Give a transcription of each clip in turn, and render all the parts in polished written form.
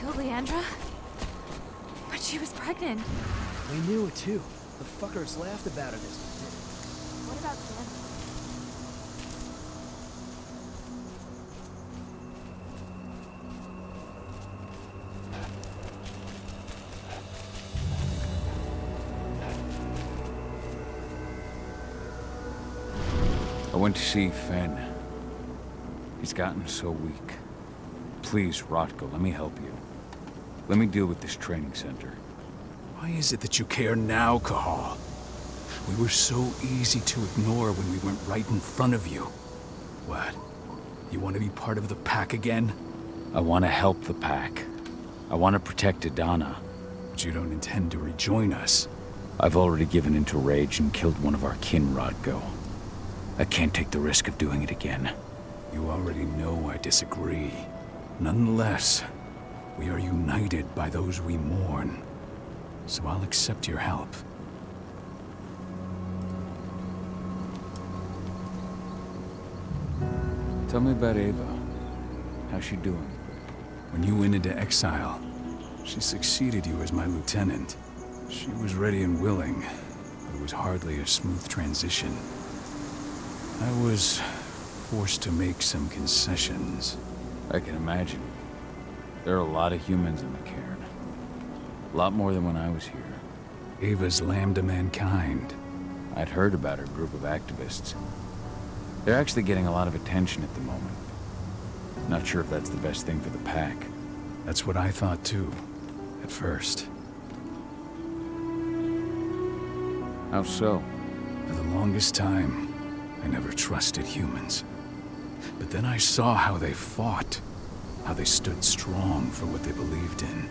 killed Leandra? But she was pregnant. We knew it too. The fuckers laughed about it as we did it. What about Ken? I went to see Fen. He's gotten so weak. Please, Rotko, let me help you. Let me deal with this training center. Why is it that you care now, Cahal? We were so easy to ignore when we went right in front of you. What? You want to be part of the pack again? I want to help the pack. I want to protect Adana. But you don't intend to rejoin us. I've already given into rage and killed one of our kin, Rotko. I can't take the risk of doing it again. You already know I disagree. Nonetheless, we are united by those we mourn. So I'll accept your help. Tell me about Ava. How's she doing? When you went into exile, she succeeded you as my lieutenant. She was ready and willing, but it was hardly a smooth transition. I was forced to make some concessions. I can imagine. There are a lot of humans in the cairn. A lot more than when I was here. Ava's lamb to mankind. I'd heard about her group of activists. They're actually getting a lot of attention at the moment. Not sure if that's the best thing for the pack. That's what I thought too, at first. How so? For the longest time, I never trusted humans. But then I saw how they fought, how they stood strong for what they believed in.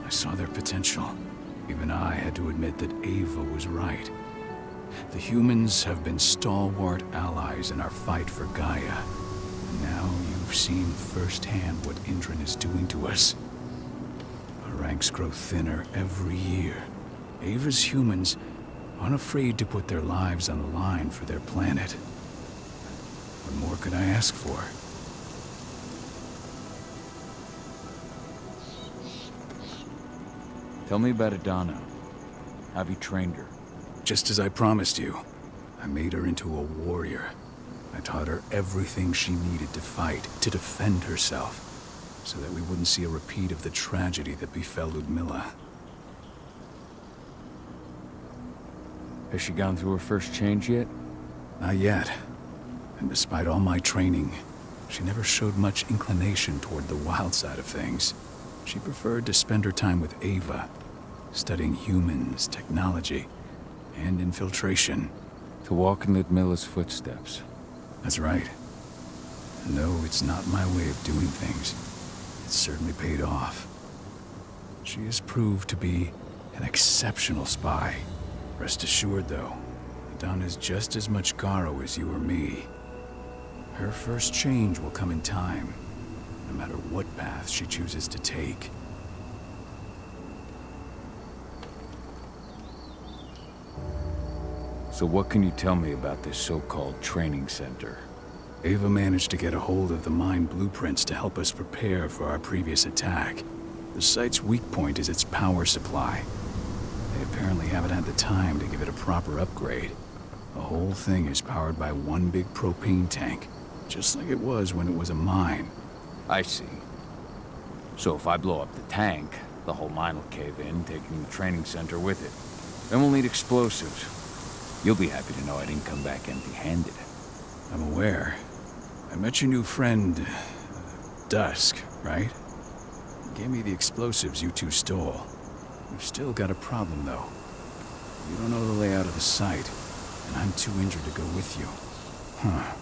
I saw their potential. Even I had to admit that Ava was right. The humans have been stalwart allies in our fight for Gaia. Now you've seen firsthand what Indran is doing to us. Our ranks grow thinner every year. Ava's humans aren't afraid to put their lives on the line for their planet. What more could I ask for? Tell me about Adana. Have you trained her? Just as I promised you, I made her into a warrior. I taught her everything she needed to fight, to defend herself, so that we wouldn't see a repeat of the tragedy that befell Ludmilla. Has she gone through her first change yet? Not yet. And despite all my training, she never showed much inclination toward the wild side of things. She preferred to spend her time with Ava, studying humans, technology, and infiltration. To walk in Ludmilla's footsteps. That's right. And though it's not my way of doing things, it's certainly paid off. She has proved to be an exceptional spy. Rest assured, though, Adana's just as much Garo as you or me. Her first change will come in time, no matter what path she chooses to take. So what can you tell me about this so-called training center? Ava managed to get a hold of the mine blueprints to help us prepare for our previous attack. The site's weak point is its power supply. They apparently haven't had the time to give it a proper upgrade. The whole thing is powered by one big propane tank, just like it was when it was a mine. I see. So if I blow up the tank, the whole mine will cave in, taking the training center with it. Then we'll need explosives. You'll be happy to know I didn't come back empty-handed. I'm aware. I met your new friend, Dusk, right? He gave me the explosives you two stole. We've still got a problem, though. You don't know the layout of the site, and I'm too injured to go with you. Huh.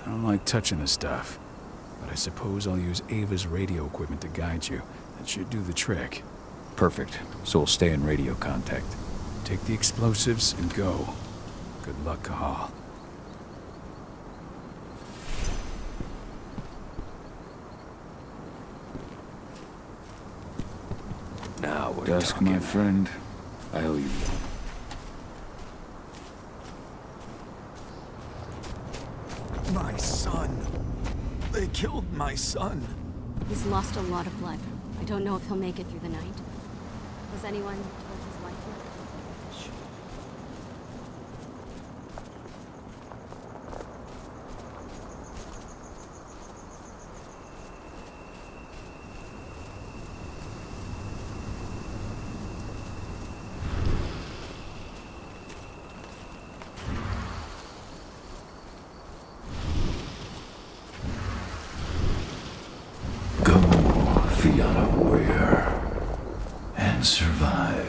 I don't like touching the stuff, but I suppose I'll use Ava's radio equipment to guide you. That should do the trick. Perfect. So we'll stay in radio contact. Take the explosives and go. Good luck, Cahal. Now we're Dusk, my friend. I owe you one. My son. They killed my son. He's lost a lot of blood. I don't know if he'll make it through the night. Has anyone told his wife yet? Fianna warrior, and survive.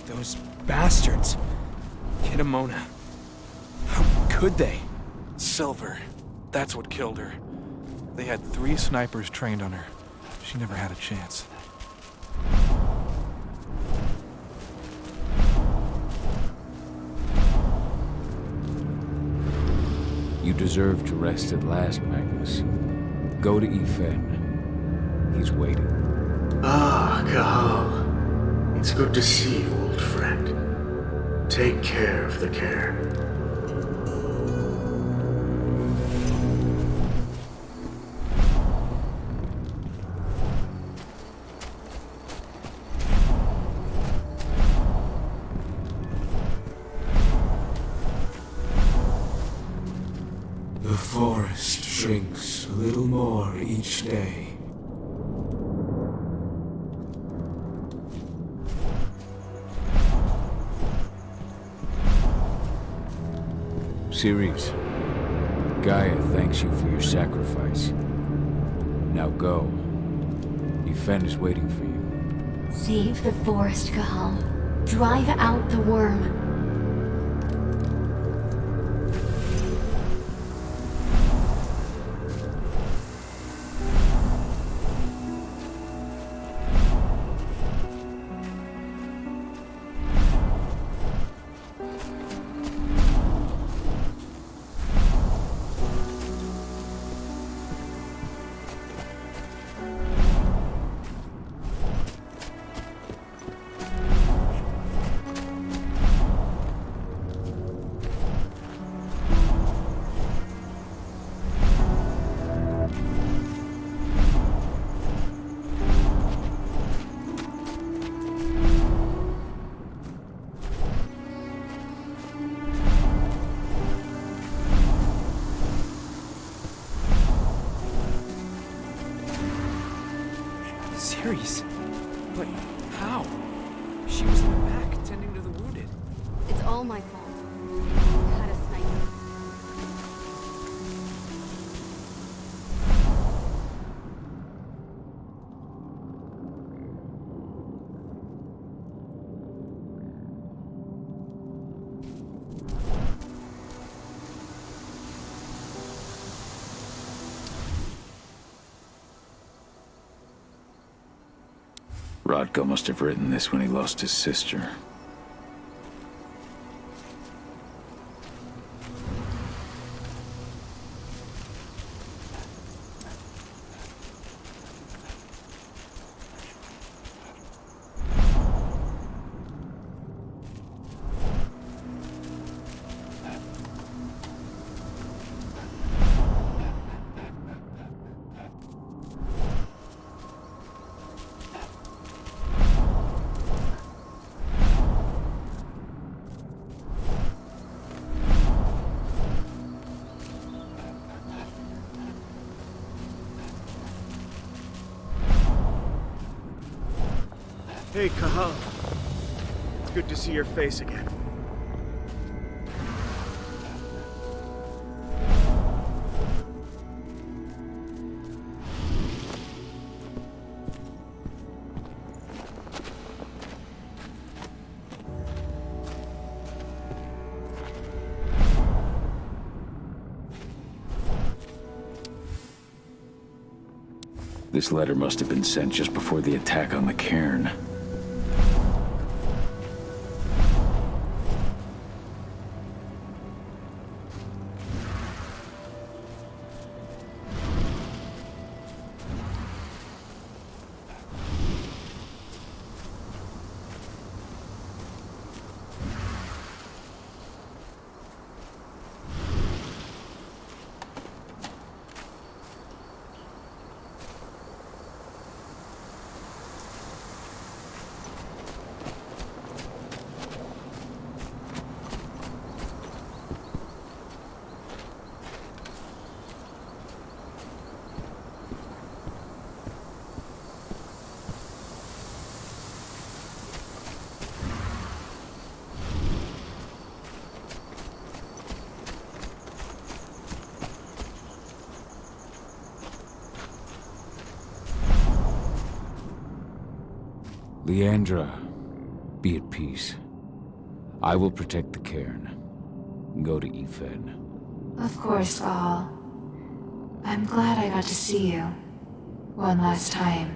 Those bastards. Kidamona. How could they? Silver. That's what killed her. They had 3 snipers trained on her. She never had a chance. You deserve to rest at last, Magnus. Go to Efen. He's waiting. Ah, Cahal. It's good to see you, old friend. Take care of the care. The forest shrinks a little more each day. Ceres, Gaia thanks you for your sacrifice. Now go. Efen is waiting for you. Save the forest, Cahal. Drive out the worm. Ceres? But how? She was in the back, tending to the wounded. It's all my fault. I had a sniper. Rodko must have written this when he lost his sister. Hey, Cahal. Good to see your face again. This letter must have been sent just before the attack on the cairn. Leandra, be at peace. I will protect the cairn. Go to Ethan. Of course, Gal. I'm glad I got to see you. One last time.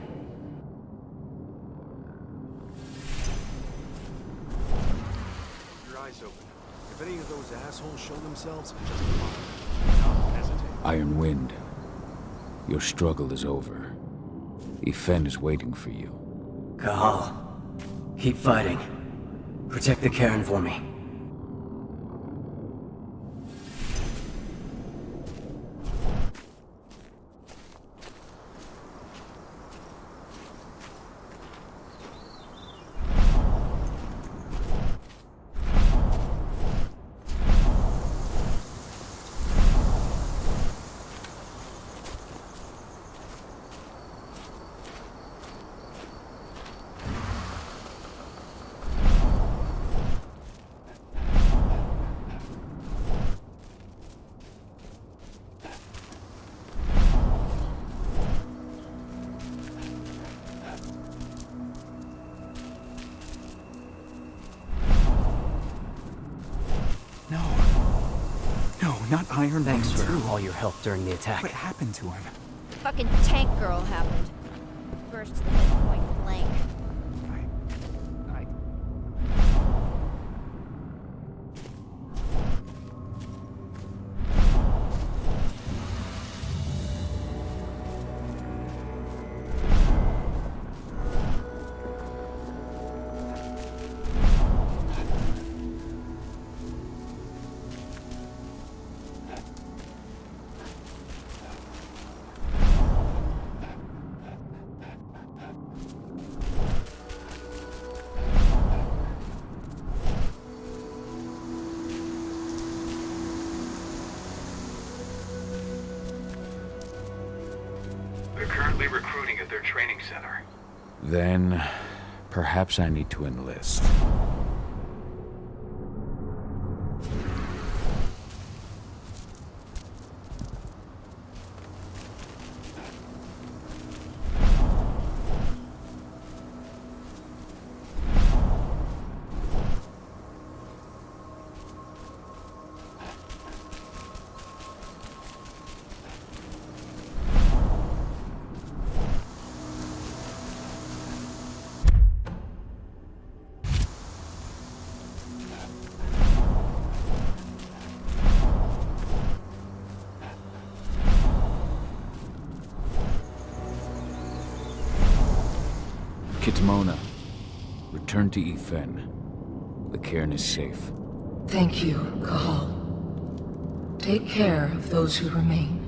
Your eyes open. If any of those assholes show themselves, just don't hesitate. Iron Wind, your struggle is over. Ethan is waiting for you. Cahal, keep fighting. Protect the cairn for me. No, not Iron Thanks Man for 2. all your help during the attack. What happened to him? Fucking tank girl happened. Burst to the head point blank. They're currently recruiting at their training center. Then, perhaps I need to enlist. Kitmona, return to Ethan. The cairn is safe. Thank you, Cahal. Take care of those who remain.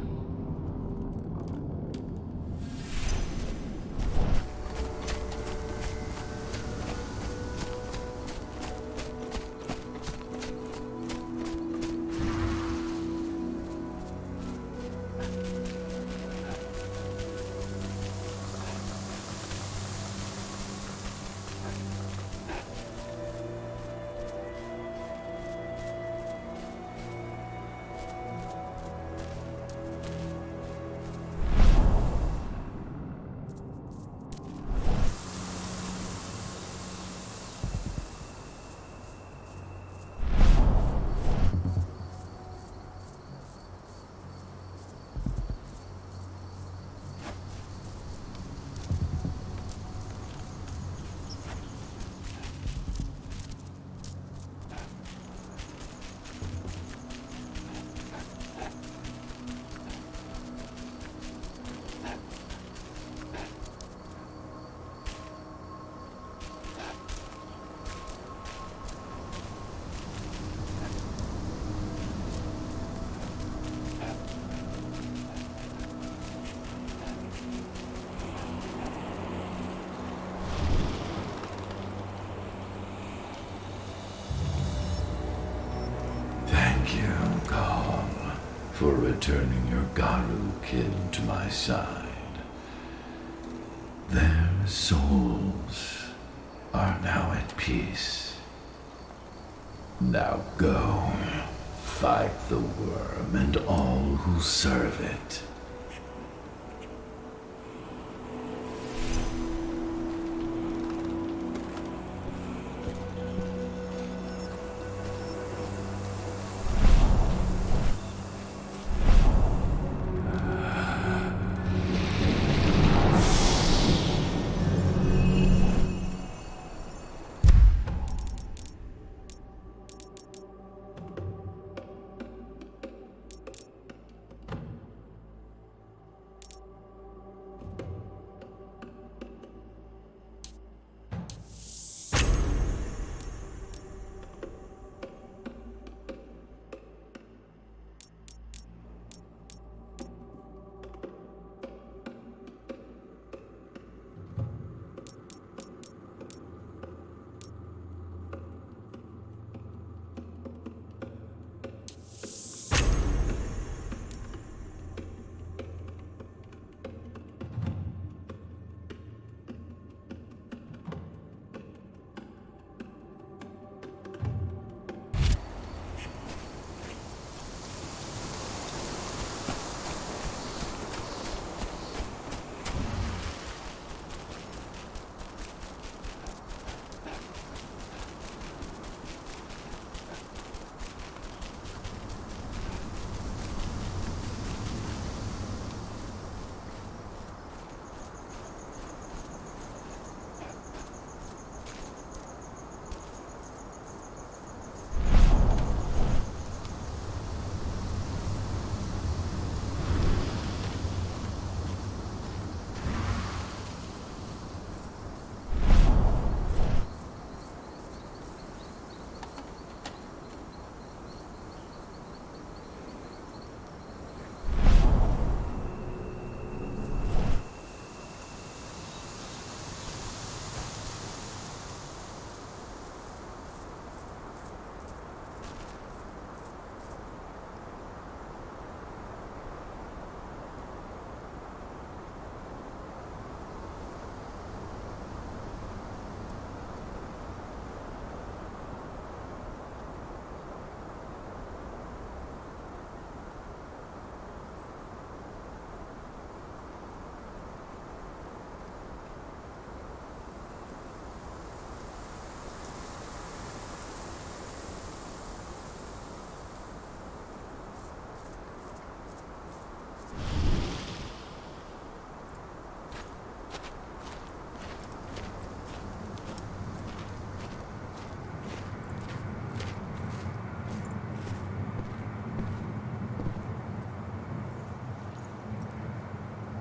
Thank you, Cahal, for returning your Garu kin to my side. Their souls are now at peace. Now go, fight the worm and all who serve it.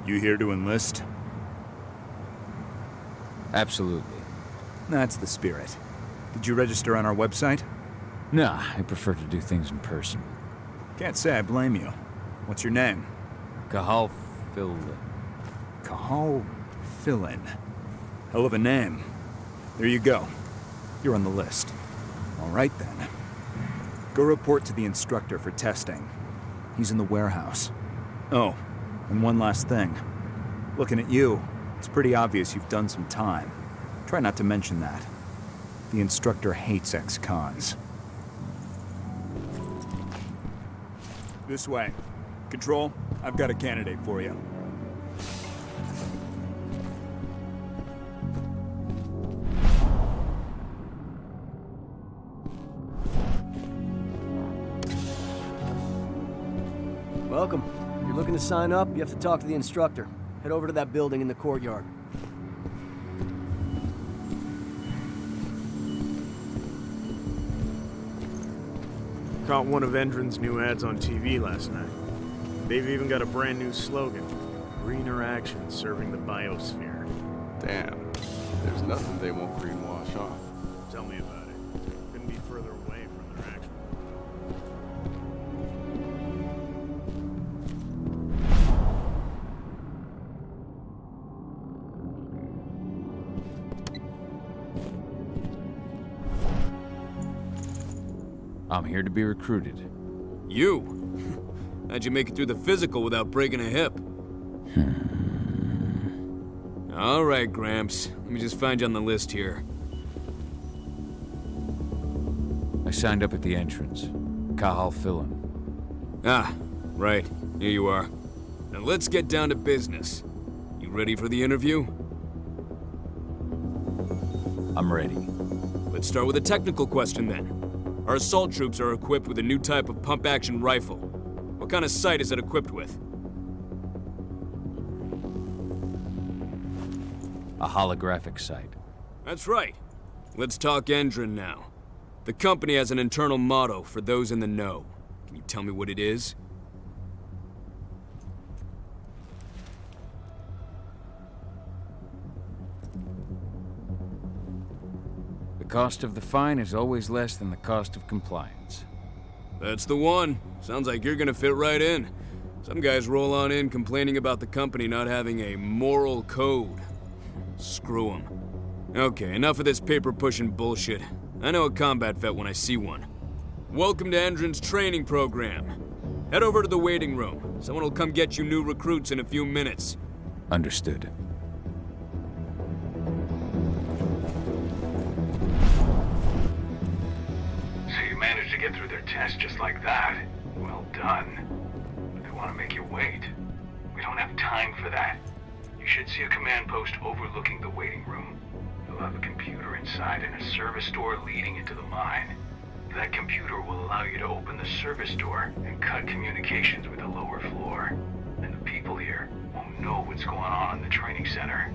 You here to enlist? Absolutely. That's the spirit. Did you register on our website? Nah, I prefer to do things in person. Can't say I blame you. What's your name? Cahal Philin. Cahal Philin. Hell of a name. There you go. You're on the list. All right then. Go report to the instructor for testing. He's in the warehouse. Oh, and one last thing. Looking at you, it's pretty obvious you've done some time. Try not to mention that. The instructor hates ex-cons. This way. Control, I've got a candidate for you. Welcome. If you're looking to sign up, you have to talk to the instructor. Head over to that building in the courtyard. Caught one of Endron's new ads on TV last night. They've even got a brand new slogan. Greener action serving the biosphere. Damn. There's nothing they won't greenwash off. Tell me about it. Couldn't be further away from their actual... I'm here to be recruited. You? How'd you make it through the physical without breaking a hip? All right, Gramps. Let me just find you on the list here. I signed up at the entrance. Cahal Philin. Ah, right. Here you are. Now let's get down to business. You ready for the interview? I'm ready. Let's start with a technical question then. Our assault troops are equipped with a new type of pump-action rifle. What kind of sight is it equipped with? A holographic sight. That's right. Let's talk Endron now. The company has an internal motto for those in the know. Can you tell me what it is? The cost of the fine is always less than the cost of compliance. That's the one. Sounds like you're gonna fit right in. Some guys roll on in complaining about the company not having a moral code. Screw them. Okay, enough of this paper-pushing bullshit. I know a combat vet when I see one. Welcome to Endron's training program. Head over to the waiting room. Someone will come get you new recruits in a few minutes. Understood. So you managed to get through their test just like that. Well done. But they want to make you wait. We don't have time for that. You should see a command post overlooking the waiting room. You'll have a computer inside and a service door leading into the mine. That computer will allow you to open the service door and cut communications with the lower floor. And the people here won't know what's going on in the training center.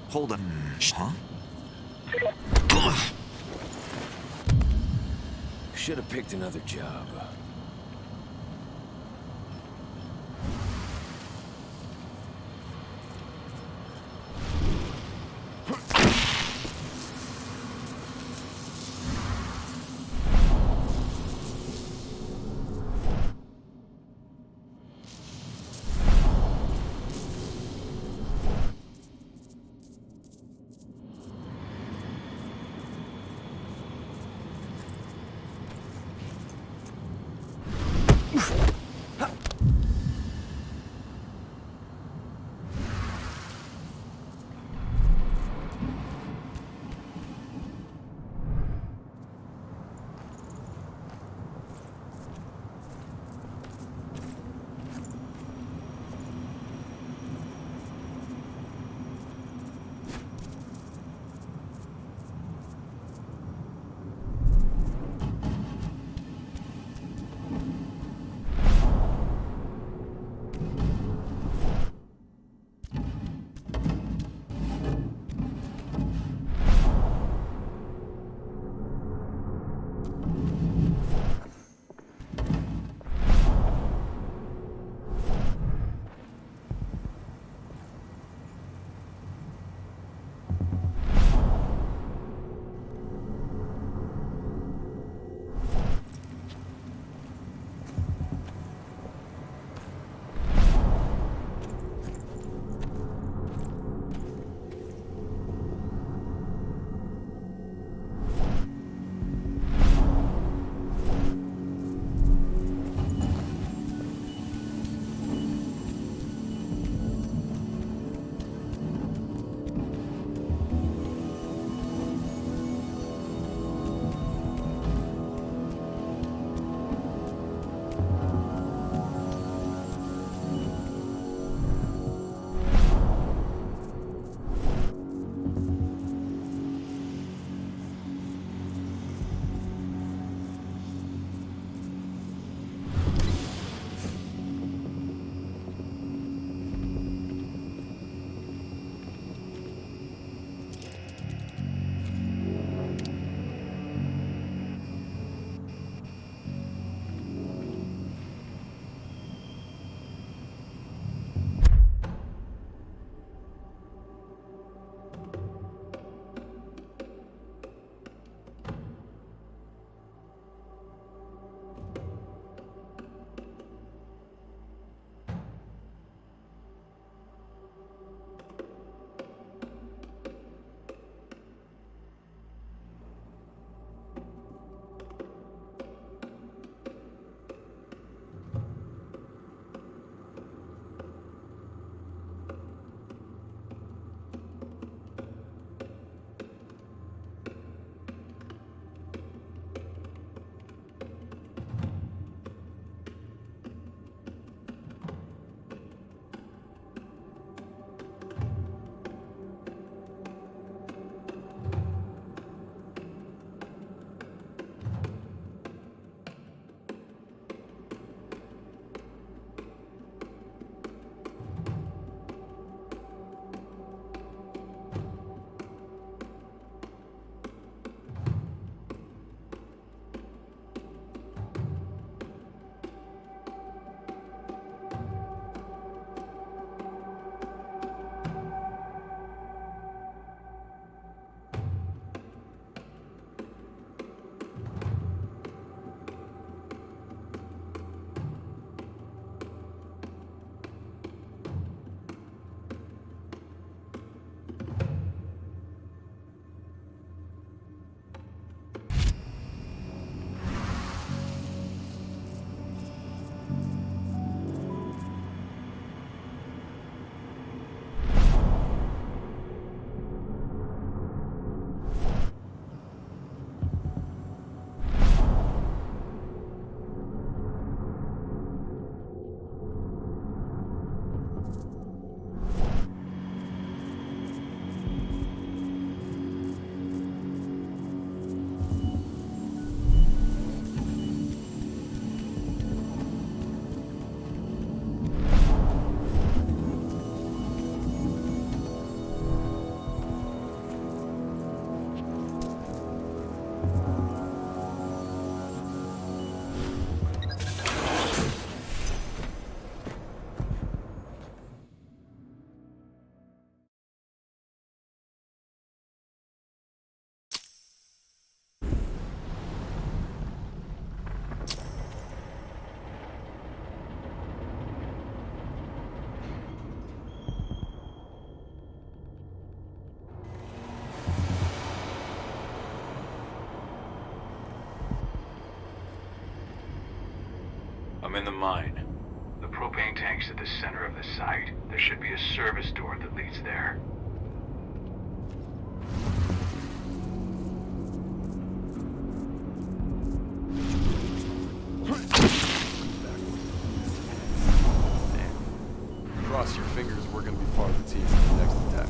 Hold on. Huh? Should have picked another job. I'm in the mine. The propane tank's at the center of the site. There should be a service door that leads there. Cross your fingers, we're gonna be part of the team for the next attack.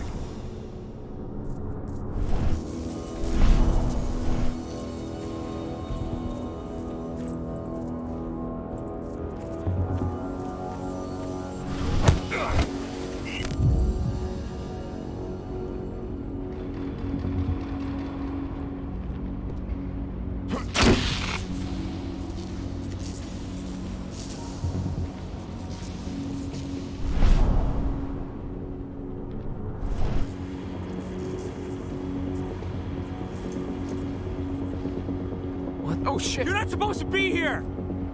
Oh shit! You're not supposed to be here!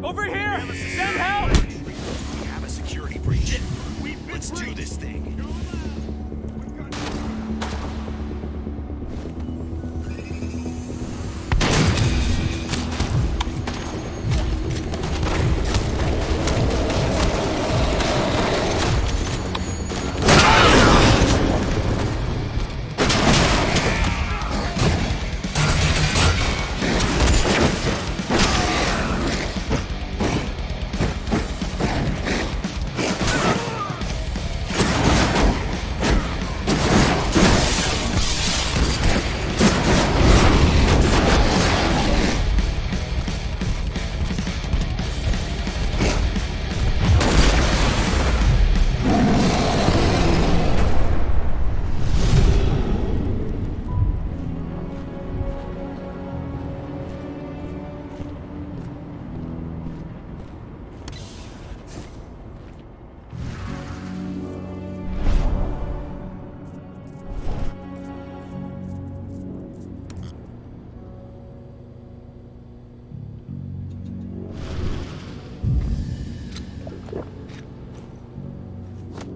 Over here! Send help! We have a security breach. Let's do this thing.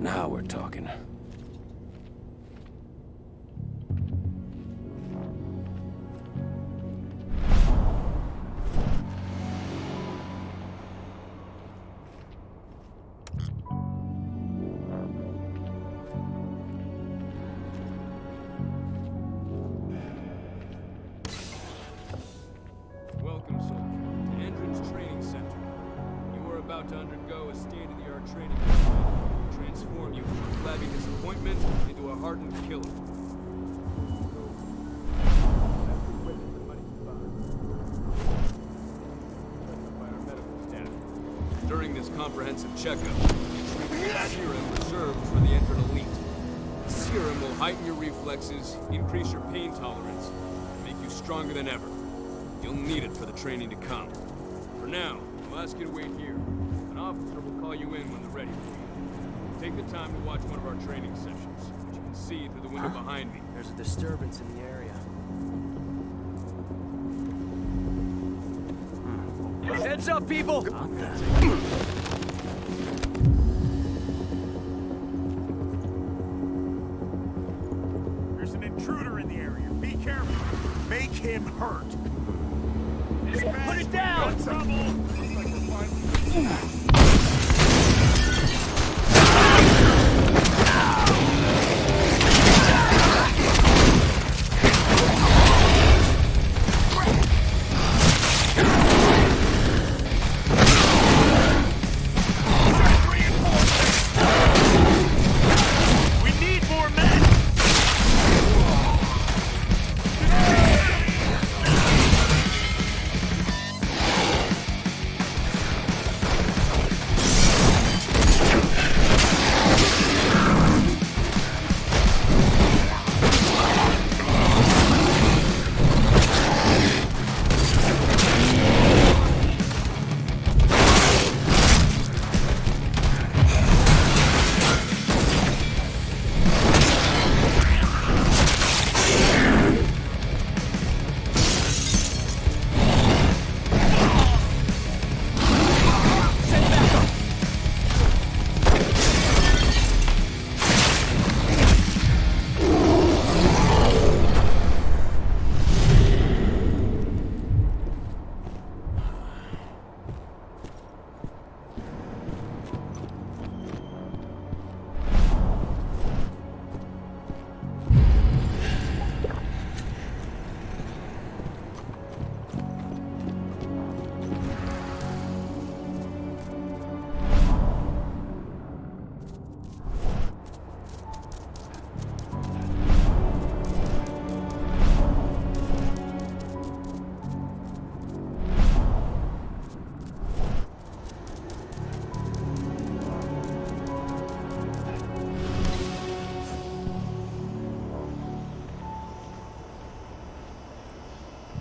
Now we're talking. Welcome, soldier, to Endron's training center. You are about to undergo a state-of-the-art training program to transform you from a flabby disappointment into a hardened killer. During this comprehensive checkup, you treat the serum reserved for the Endron elite. The serum will heighten your reflexes, increase your pain tolerance, and make you stronger than ever. You'll need it for the training to come. For now, we'll ask you to wait here. An officer will call you in when they're ready for you. Take the time to watch one of our training sessions, which you can see through the window behind me. There's a disturbance in the area. Heads up, people! There's an intruder in the area. Be careful. Make him hurt. Put it down! Got trouble! Looks like we're finally...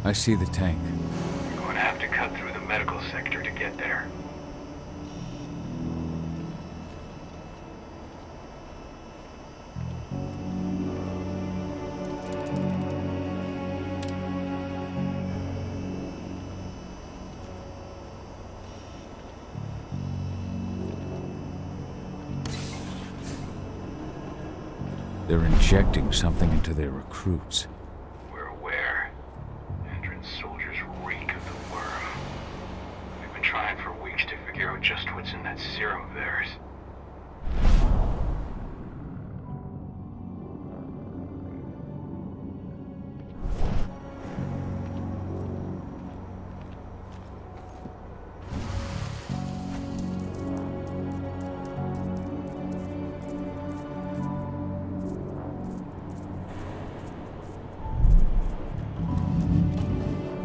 I see the tank. You're going to have to cut through the medical sector to get there. They're injecting something into their recruits. We're aware. Endron's soldiers reek of the worm. We've been trying for weeks to figure out just what's in that serum of theirs.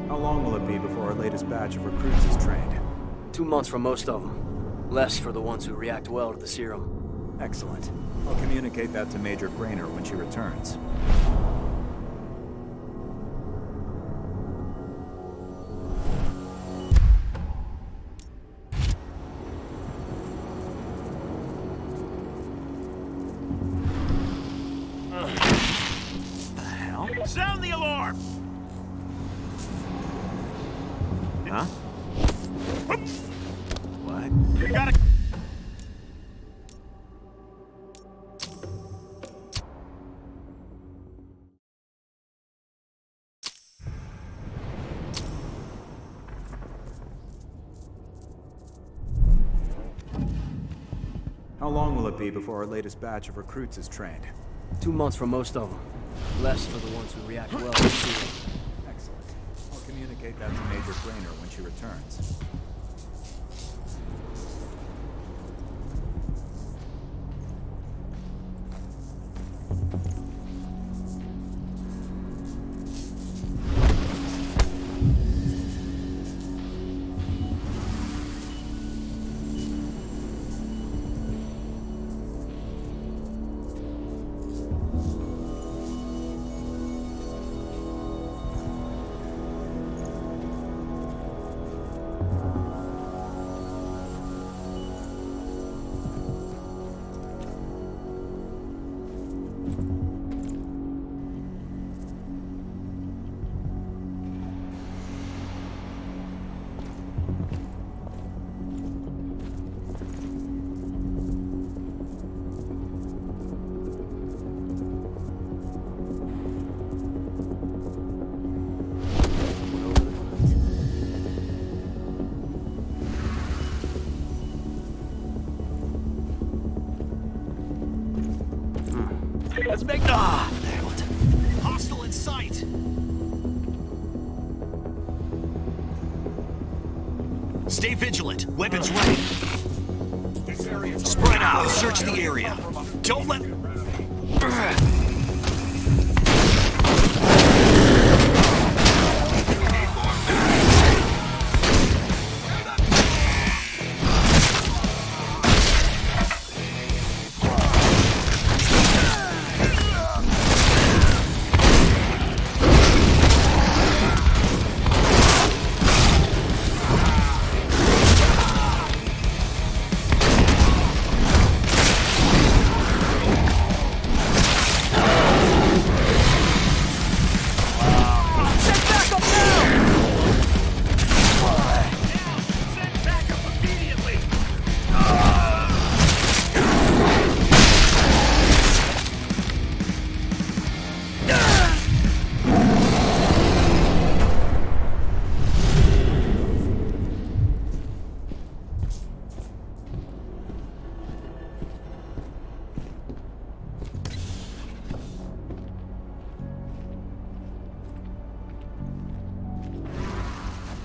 How long will it be before our latest batch of recruits is trained? 2 months for most of them. Less for the ones who react well to the serum. Excellent. I'll communicate that to Major Grainer when she returns. Sound the alarm! Huh? What? You gotta... How long will it be before our latest batch of recruits is trained? 2 months for most of them. Less for the ones who react well to the serum. Excellent. I'll communicate that to Major Grainer when she returns. Let's make... Ah! Nailed it. Hostile in sight! Stay vigilant. Weapons ready. Spread out. Search the area. Don't let...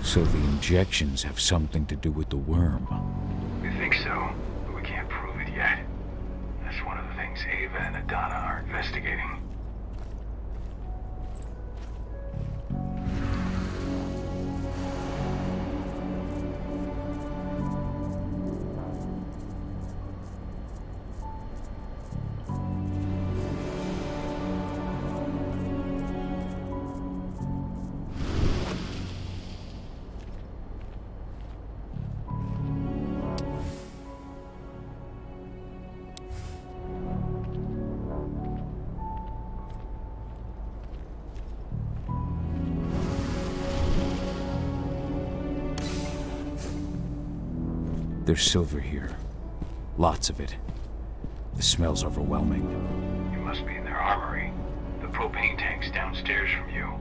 So the injections have something to do with the worm. We think so, but we can't prove it yet. That's one of the things Ava and Adana are investigating. There's silver here. Lots of it. The smell's overwhelming. You must be in their armory. The propane tank's downstairs from you.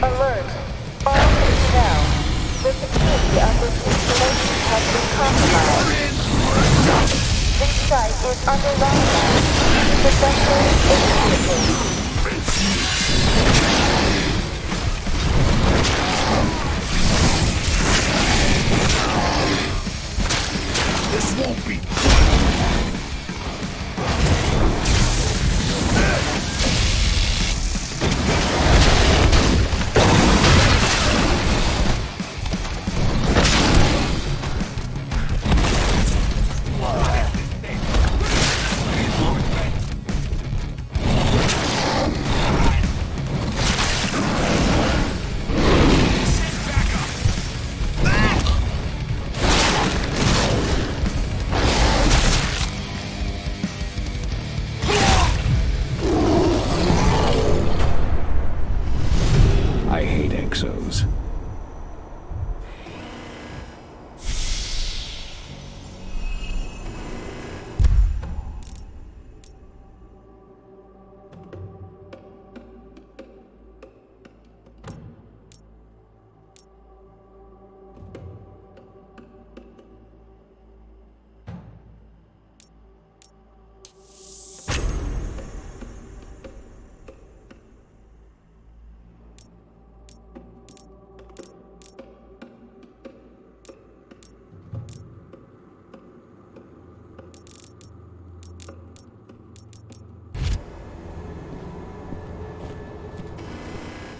Alert! All personnel. The security of this installation has been compromised. This site is under lockdown. The vessel immediately. This won't be I hate exos.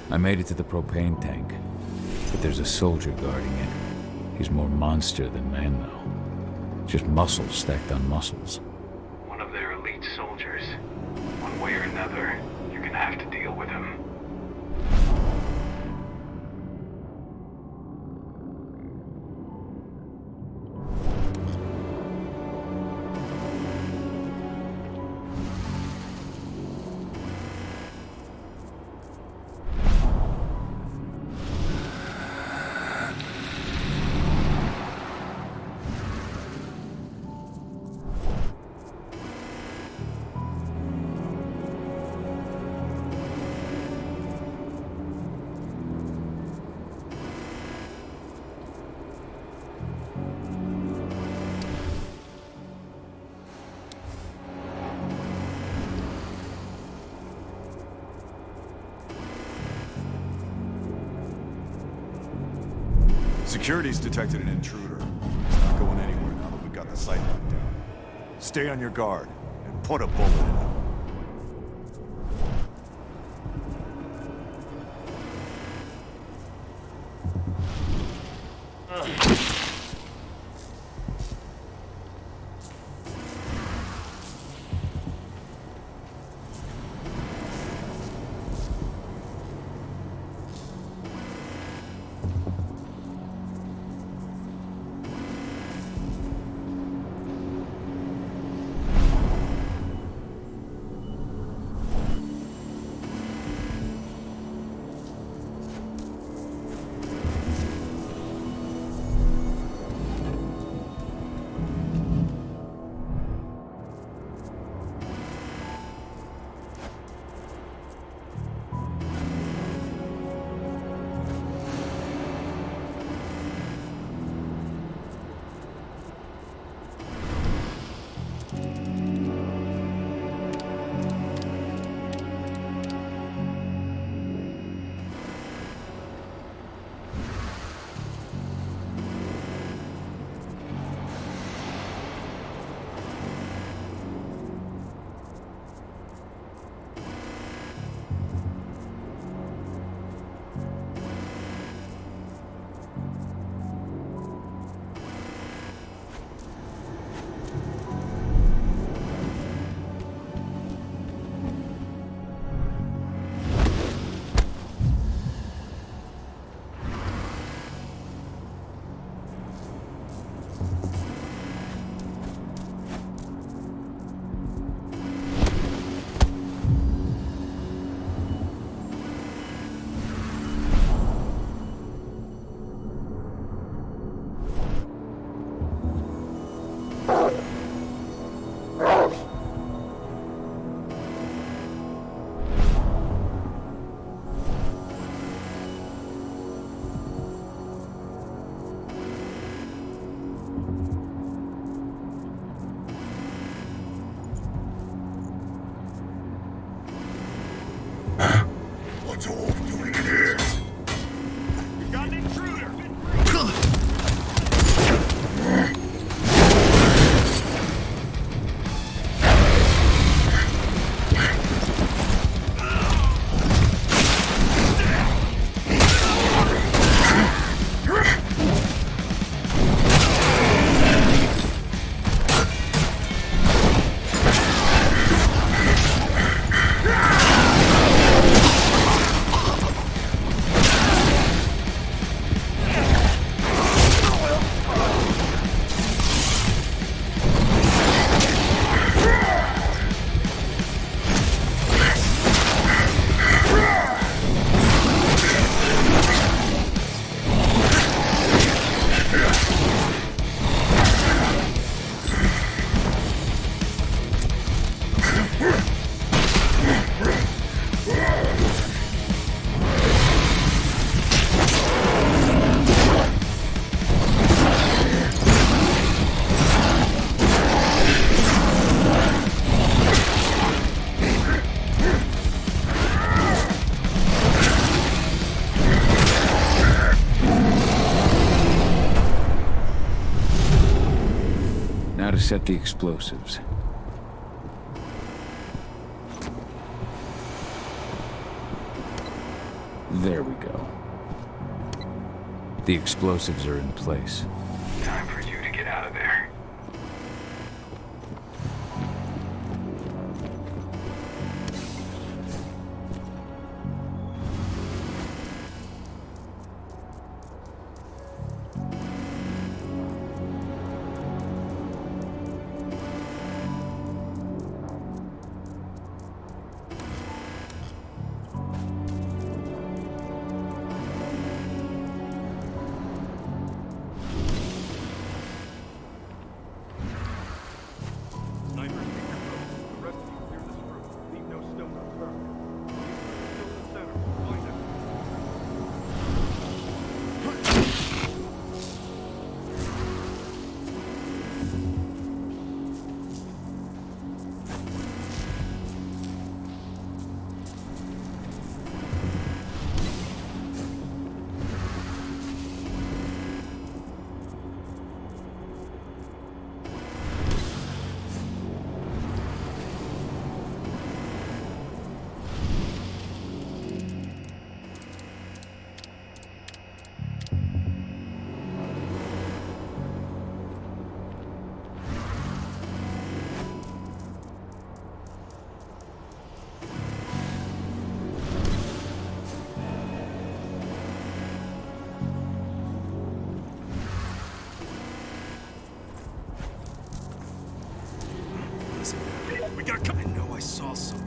I made it to the propane tank, but there's a soldier guarding it. He's more monster than man, though. Just muscles stacked on muscles. One of their elite soldiers. One way or another, you're gonna have to deal with him. Security's detected an intruder. He's not going anywhere now that we've got the site locked down. Stay on your guard and put a bullet in him. set the explosives. There we go. The explosives are in place. Time for you to get out of there. We gotta come. I know I saw something.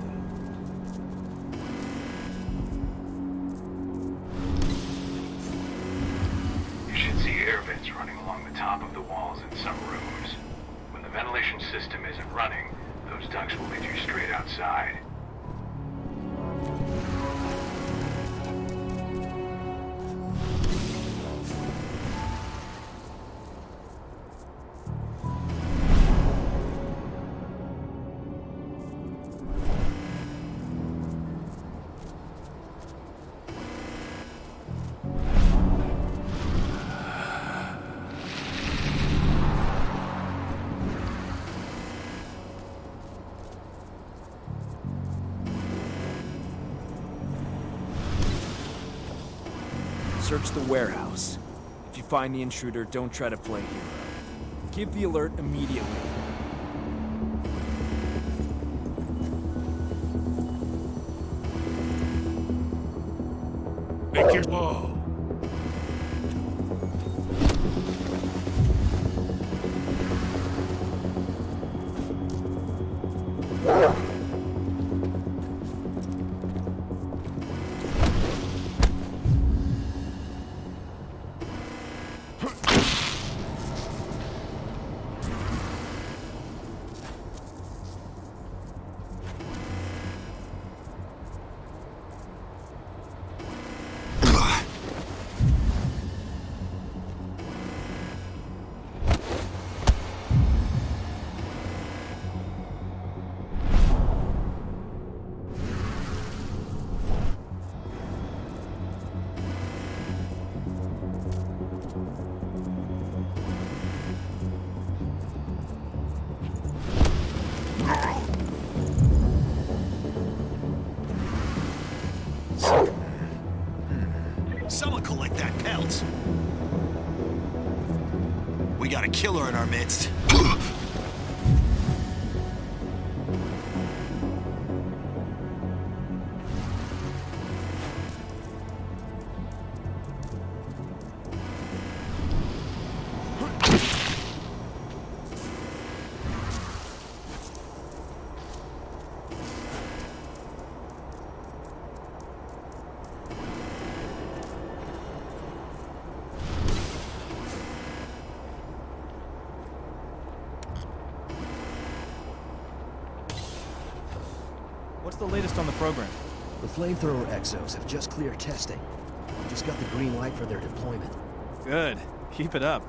You should see air vents running along the top of the walls in some rooms. When the ventilation system isn't running, those ducts will lead you straight outside. Search the warehouse. If you find the intruder, don't try to play hero. Give the alert immediately. Make it low. Someone collect that pelt. We got a killer in our midst. What's the latest on the program? The flamethrower exos have just cleared testing. We just got the green light for their deployment. Good. Keep it up.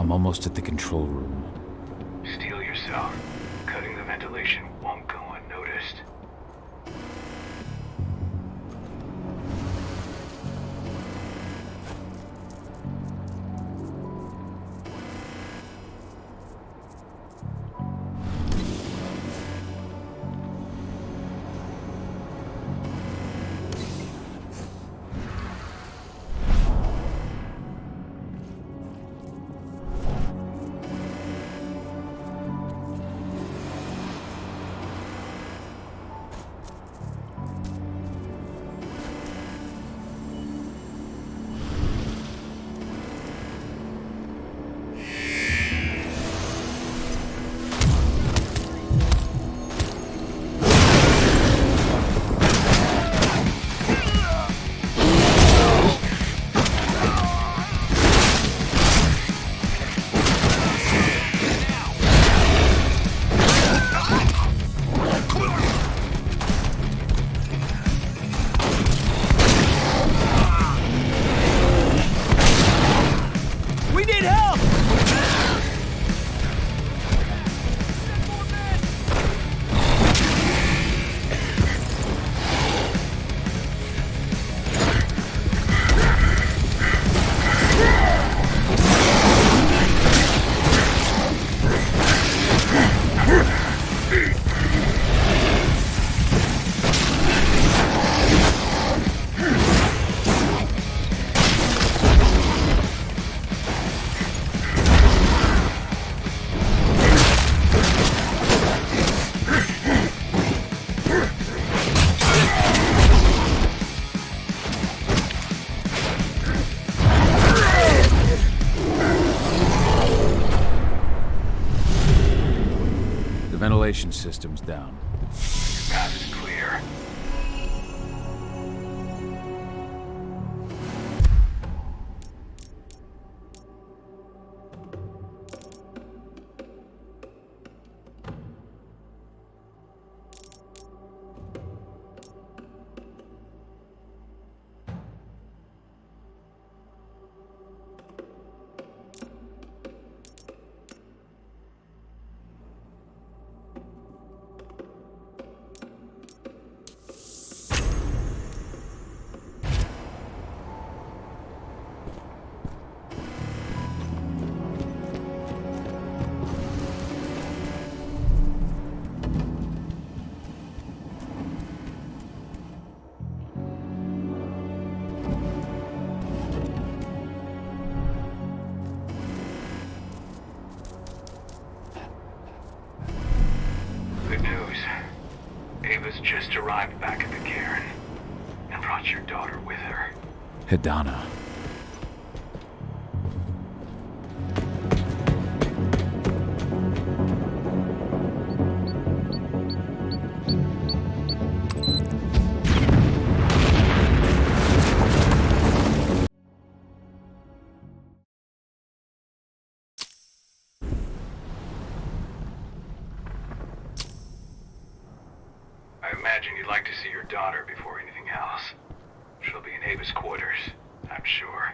I'm almost at the control room. Steel yourself. Cutting the ventilation won't go unnoticed. Ventilation system's down. Path is clear. Good news. Ava's just arrived back at the cairn and brought your daughter with her. Hidana. I imagine you'd like to see your daughter before anything else. She'll be in Ava's quarters, I'm sure.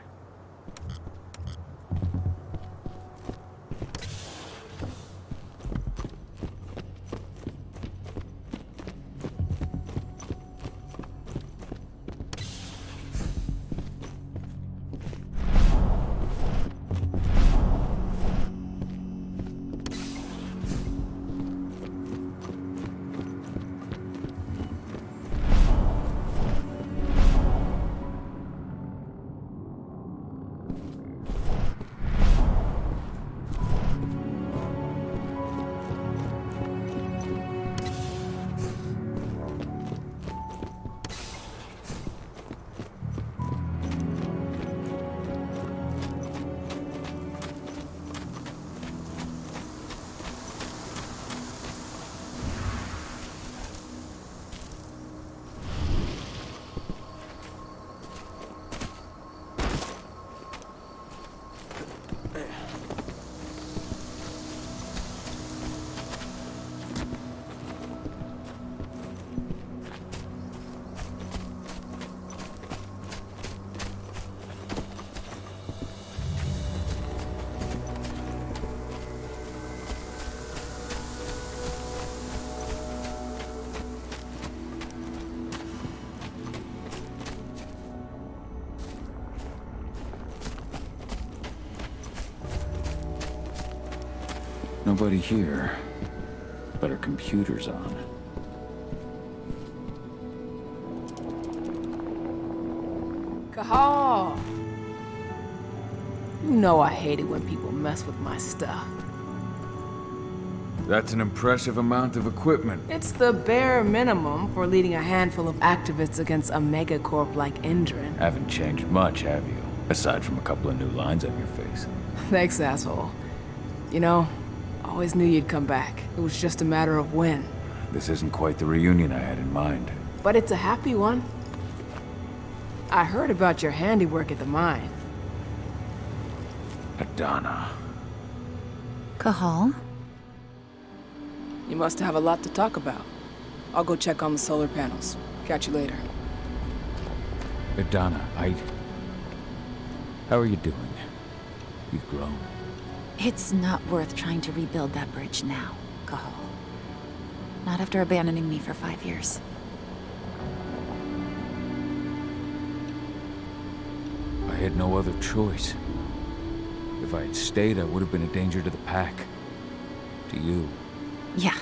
nobody here, but her computer's on. Cahal! You know I hate it when people mess with my stuff. That's an impressive amount of equipment. It's the bare minimum for leading a handful of activists against a megacorp like Endron. Haven't changed much, have you? Aside from a couple of new lines on your face. Thanks, asshole. You know, I always knew you'd come back. It was just a matter of when. This isn't quite the reunion I had in mind. But it's a happy one. I heard about your handiwork at the mine. Adana. Cahal? You must have a lot to talk about. I'll go check on the solar panels. Catch you later. Adana, how are you doing? You've grown. It's not worth trying to rebuild that bridge now, Cahal. Not after abandoning me for 5 years. I had no other choice. If I had stayed, I would have been a danger to the pack. To you. Yeah.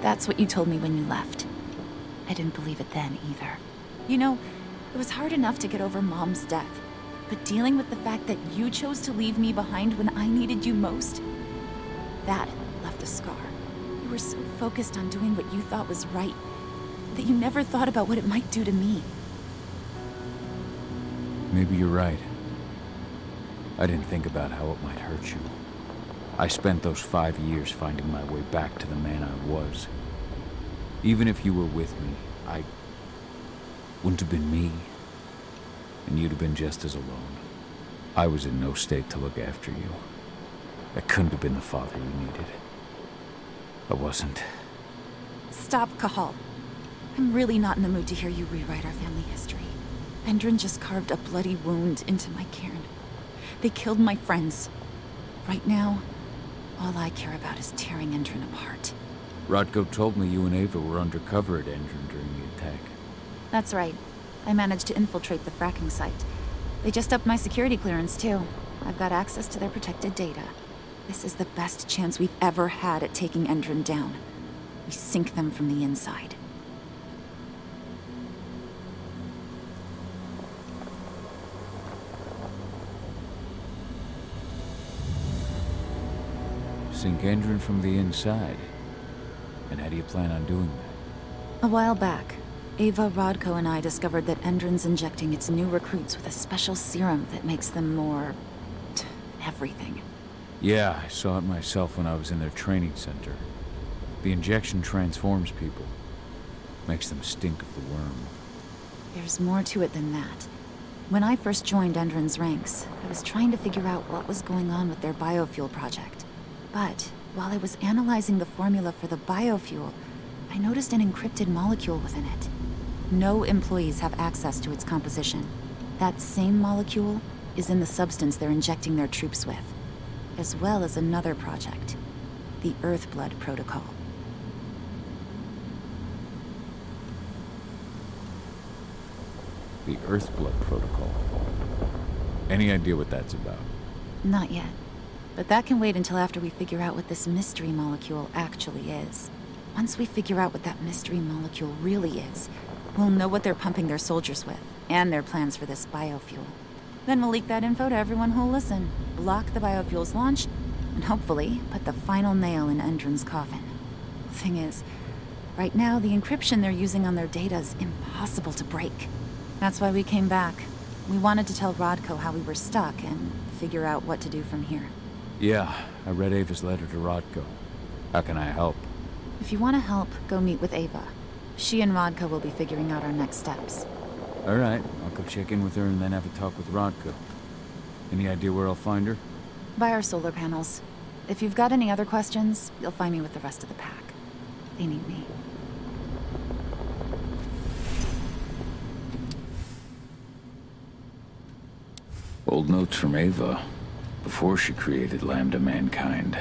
That's what you told me when you left. I didn't believe it then, either. You know, it was hard enough to get over Mom's death. But dealing with the fact that you chose to leave me behind when I needed you most, that left a scar. You were so focused on doing what you thought was right, that you never thought about what it might do to me. Maybe you're right. I didn't think about how it might hurt you. I spent those 5 years finding my way back to the man I was. Even if you were with me, I wouldn't have been me. And you'd have been just as alone. I was in no state to look after you. I couldn't have been the father you needed. I wasn't. Stop, Cahal. I'm really not in the mood to hear you rewrite our family history. Endron just carved a bloody wound into my cairn. They killed my friends. Right now, all I care about is tearing Endron apart. Rodko told me you and Ava were undercover at Endron during the attack. That's right. I managed to infiltrate the fracking site. They just upped my security clearance, too. I've got access to their protected data. This is the best chance we've ever had at taking Endron down. We sink them from the inside. Sink Endron from the inside? And how do you plan on doing that? A while back, Ava, Rodko, and I discovered that Endron's injecting its new recruits with a special serum that makes them more... everything. Yeah, I saw it myself when I was in their training center. The injection transforms people. Makes them stink of the worm. There's more to it than that. When I first joined Endron's ranks, I was trying to figure out what was going on with their biofuel project. But while I was analyzing the formula for the biofuel, I noticed an encrypted molecule within it. No employees have access to its composition. That same molecule is in the substance they're injecting their troops with, as well as another project, the Earthblood Protocol. The Earthblood Protocol. Any idea what that's about? Not yet. But that can wait until after we figure out what this mystery molecule actually is. Once we figure out what that mystery molecule really is, we'll know what they're pumping their soldiers with, and their plans for this biofuel. Then we'll leak that info to everyone who'll listen, block the biofuel's launch, and hopefully put the final nail in Endron's coffin. Thing is, right now the encryption they're using on their data is impossible to break. That's why we came back. We wanted to tell Rodko how we were stuck and figure out what to do from here. Yeah, I read Ava's letter to Rodko. How can I help? If you want to help, go meet with Ava. She and Rodko will be figuring out our next steps. All right, I'll go check in with her and then have a talk with Rodko. Any idea where I'll find her? By our solar panels. If you've got any other questions, you'll find me with the rest of the pack. They need me. Old notes from Ava, before she created Lambda Mankind.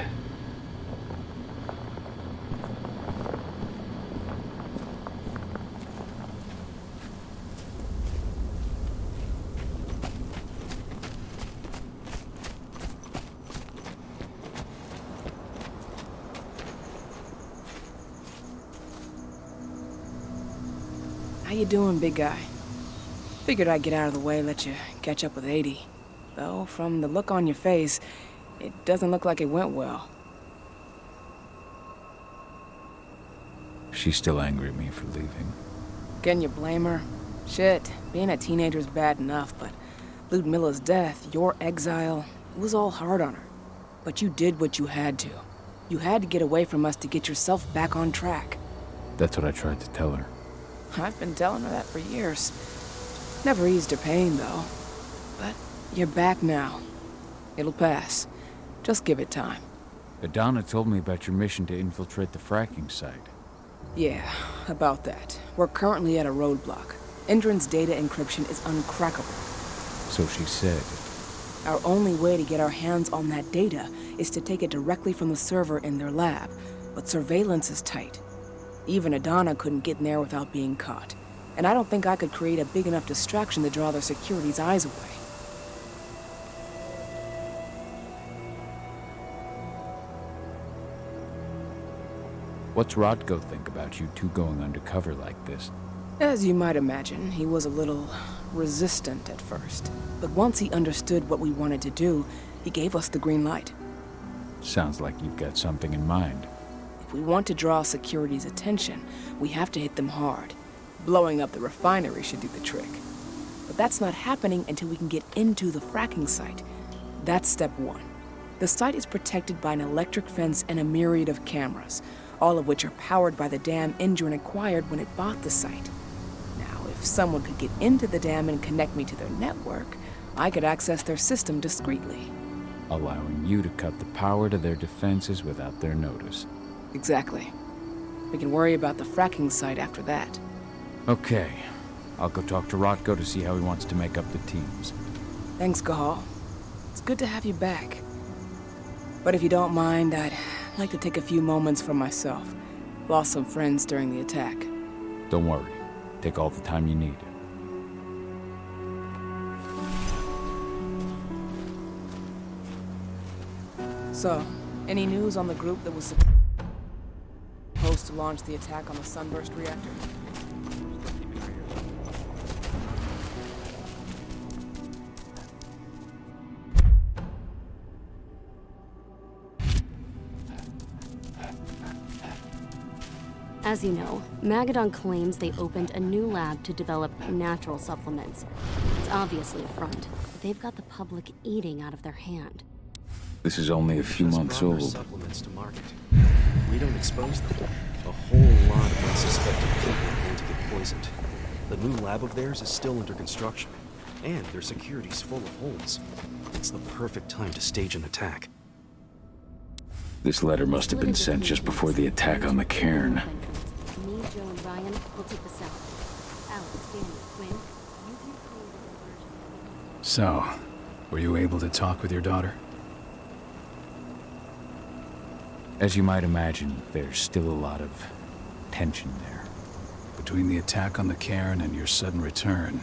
you doing, big guy? Figured I'd get out of the way, let you catch up with 80. Though, from the look on your face, it doesn't look like it went well. She's still angry at me for leaving. Can you blame her? Shit, being a teenager's bad enough, but Ludmilla's death, your exile, it was all hard on her. But you did what you had to. You had to get away from us to get yourself back on track. That's what I tried to tell her. I've been telling her that for years. Never eased her pain, though. But you're back now. It'll pass. Just give it time. Adana told me about your mission to infiltrate the fracking site. Yeah, about that. We're currently at a roadblock. Endron's data encryption is uncrackable. So she said. Our only way to get our hands on that data is to take it directly from the server in their lab, but surveillance is tight. Even Adana couldn't get in there without being caught. And I don't think I could create a big enough distraction to draw their security's eyes away. What's Rodko think about you two going undercover like this? As you might imagine, he was a little resistant at first. But once he understood what we wanted to do, he gave us the green light. Sounds like you've got something in mind. If we want to draw security's attention, we have to hit them hard. Blowing up the refinery should do the trick. But that's not happening until we can get into the fracking site. That's step one. The site is protected by an electric fence and a myriad of cameras, all of which are powered by the dam Endron acquired when it bought the site. Now, if someone could get into the dam and connect me to their network, I could access their system discreetly. Allowing you to cut the power to their defenses without their notice. Exactly. We can worry about the fracking site after that. Okay. I'll go talk to Rodko to see how he wants to make up the teams. Thanks, Cahal. It's good to have you back. But if you don't mind, I'd like to take a few moments for myself. Lost some friends during the attack. Don't worry. Take all the time you need. So, any news on the group that was supposed to launch the attack on the Sunburst reactor? As you know, Magadon claims they opened a new lab to develop natural supplements. It's obviously a front, but they've got the public eating out of their hand. This is only a few months old. Supplements to market. If we don't expose them, a whole lot of unsuspecting people are going to get poisoned. The new lab of theirs is still under construction, and their security's full of holes. It's the perfect time to stage an attack. This letter must have been sent just before the attack on the cairn. Me, Joe, and Ryan will take the south. Alex, Danny, Quinn, you can create a diversion. So, were you able to talk with your daughter? As you might imagine, there's still a lot of tension there. Between the attack on the cairn and your sudden return,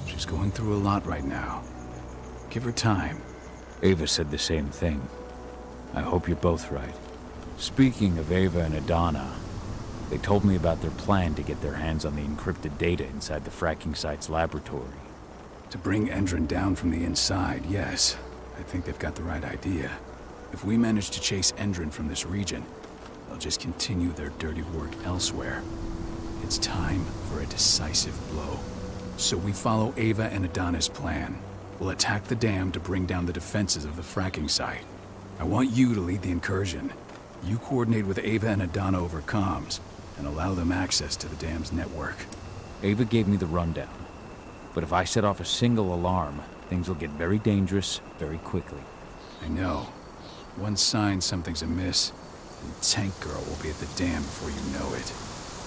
she's going through a lot right now. Give her time. Ava said the same thing. I hope you're both right. Speaking of Ava and Adana, they told me about their plan to get their hands on the encrypted data inside the fracking site's laboratory. To bring Endron down from the inside, yes. I think they've got the right idea. If we manage to chase Endron from this region, they'll just continue their dirty work elsewhere. It's time for a decisive blow. So we follow Ava and Adana's plan. We'll attack the dam to bring down the defenses of the fracking site. I want you to lead the incursion. You coordinate with Ava and Adana over comms, and allow them access to the dam's network. Ava gave me the rundown. But if I set off a single alarm, things will get very dangerous very quickly. I know. One sign something's amiss, and Tank Girl will be at the dam before you know it.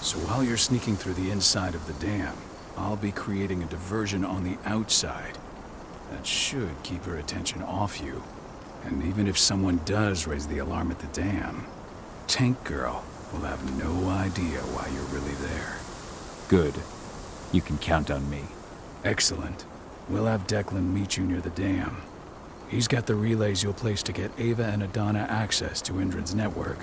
So while you're sneaking through the inside of the dam, I'll be creating a diversion on the outside. That should keep her attention off you. And even if someone does raise the alarm at the dam, Tank Girl will have no idea why you're really there. Good. You can count on me. Excellent. We'll have Declan meet you near the dam. He's got the relays you'll place to get Ava and Adana access to Endron's network.